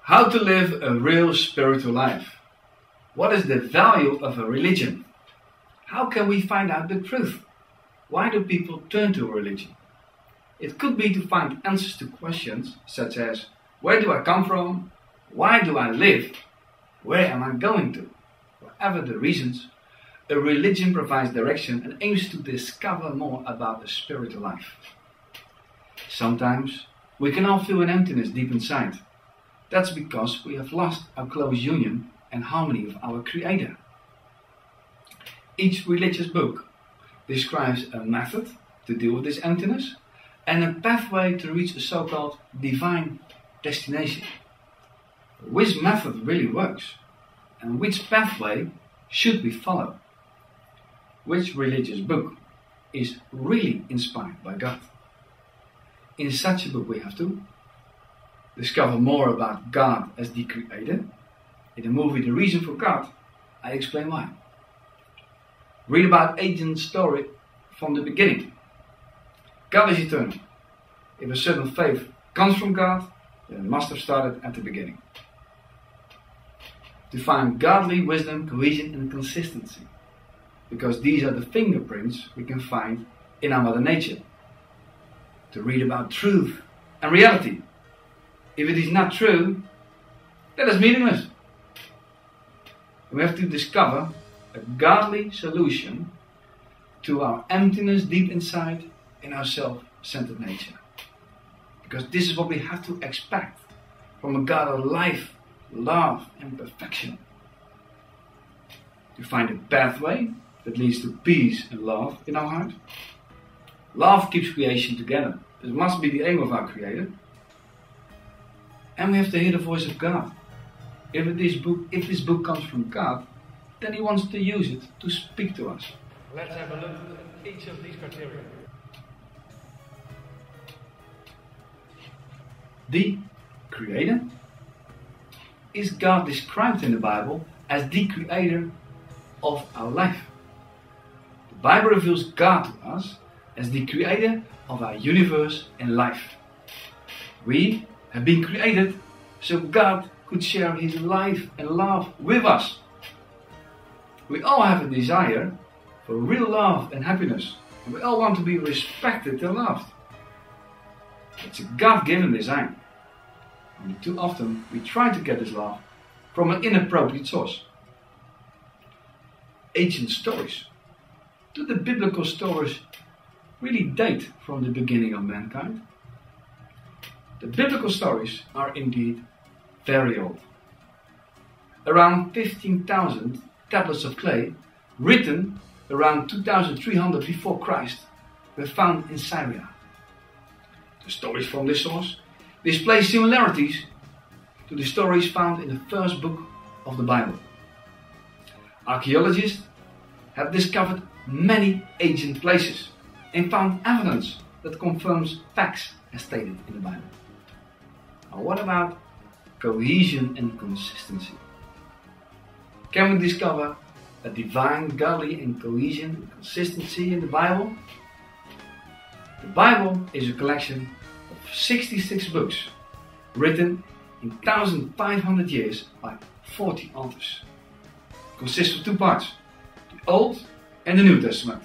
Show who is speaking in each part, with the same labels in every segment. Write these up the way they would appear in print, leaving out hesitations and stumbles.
Speaker 1: How to live a real spiritual life? What is the value of a religion? How can we find out the truth? Why do people turn to a religion? It could be to find answers to questions such as, where do I come from? Why do I live? Where am I going to? Whatever the reasons, a religion provides direction and aims to discover more about the spiritual life. Sometimes we can all feel an emptiness deep inside. That's because we have lost our close union and harmony with our Creator. Each religious book describes a method to deal with this emptiness and a pathway to reach a so-called divine destination. Which method really works? And which pathway should we follow? Which religious book is really inspired by God? In such a book we have to discover more about God as the Creator. In the movie The Reason for God, I explain why. Read about Agent's story from the beginning. God is eternal. If a certain faith comes from God, then it must have started at the beginning. To find godly wisdom, cohesion and consistency. Because these are the fingerprints we can find in our Mother Nature. To read about truth and reality. If it is not true, that is meaningless. We have to discover a godly solution to our emptiness deep inside in our self-centered nature. Because this is what we have to expect from a God of life, love and perfection. To find a pathway that leads to peace and love in our heart. Love keeps creation together. This must be the aim of our Creator. And we have to hear the voice of God. If this book comes from God, then He wants to use it to speak to us.
Speaker 2: Let's have a look at each of these criteria.
Speaker 1: The Creator. Is God described in the Bible as the Creator of our life? The Bible reveals God to us as the Creator of our universe and life. We have been created so God could share His life and love with us. We all have a desire for real love and happiness, and we all want to be respected and loved. It's a God-given design. Only too often we try to get this love from an inappropriate source. Ancient stories. Do the biblical stories really date from the beginning of mankind? The biblical stories are indeed very old. Around 15,000 tablets of clay, written around 2300 before Christ, were found in Syria. The stories from this source display similarities to the stories found in the first book of the Bible. Archaeologists have discovered many ancient places and found evidence that confirms facts as stated in the Bible. Now, what about cohesion and consistency? Can we discover a divine, godly and cohesion and consistency in the Bible? The Bible is a collection of 66 books written in 1500 years by 40 authors. It consists of two parts, the Old and the New Testament.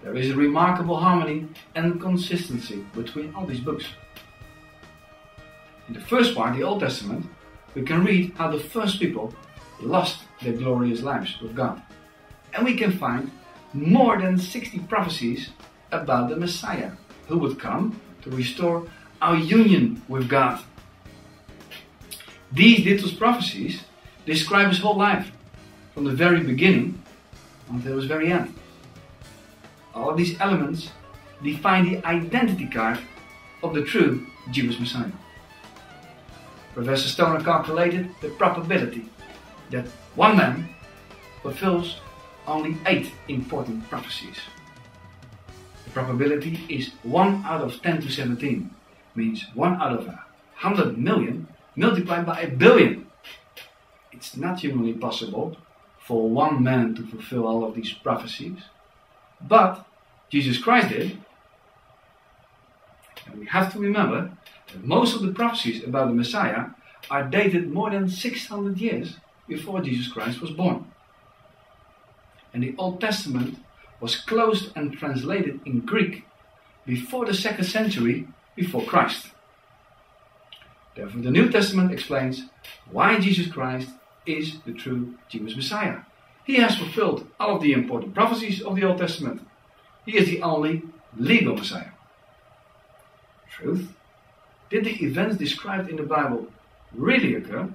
Speaker 1: There is a remarkable harmony and consistency between all these books. In the first part, the Old Testament, we can read how the first people lost their glorious lives with God. And we can find more than 60 prophecies about the Messiah who would come to restore our union with God. These little prophecies describe His whole life, from the very beginning until His very end. All of these elements define the identity card of the true Jewish Messiah. Professor Stoner calculated the probability that one man fulfills only 8 important prophecies. The probability is 1 out of 10 to 17, means 1 out of 100 million multiplied by 1 billion. It's not humanly possible for one man to fulfill all of these prophecies, but Jesus Christ did. And we have to remember that most of the prophecies about the Messiah are dated more than 600 years before Jesus Christ was born. And the Old Testament was closed and translated in Greek before the 2nd century before Christ. Therefore, the New Testament explains why Jesus Christ is the true Jewish Messiah. He has fulfilled all of the important prophecies of the Old Testament. He is the only legal Messiah. Truth? Did the events described in the Bible really occur?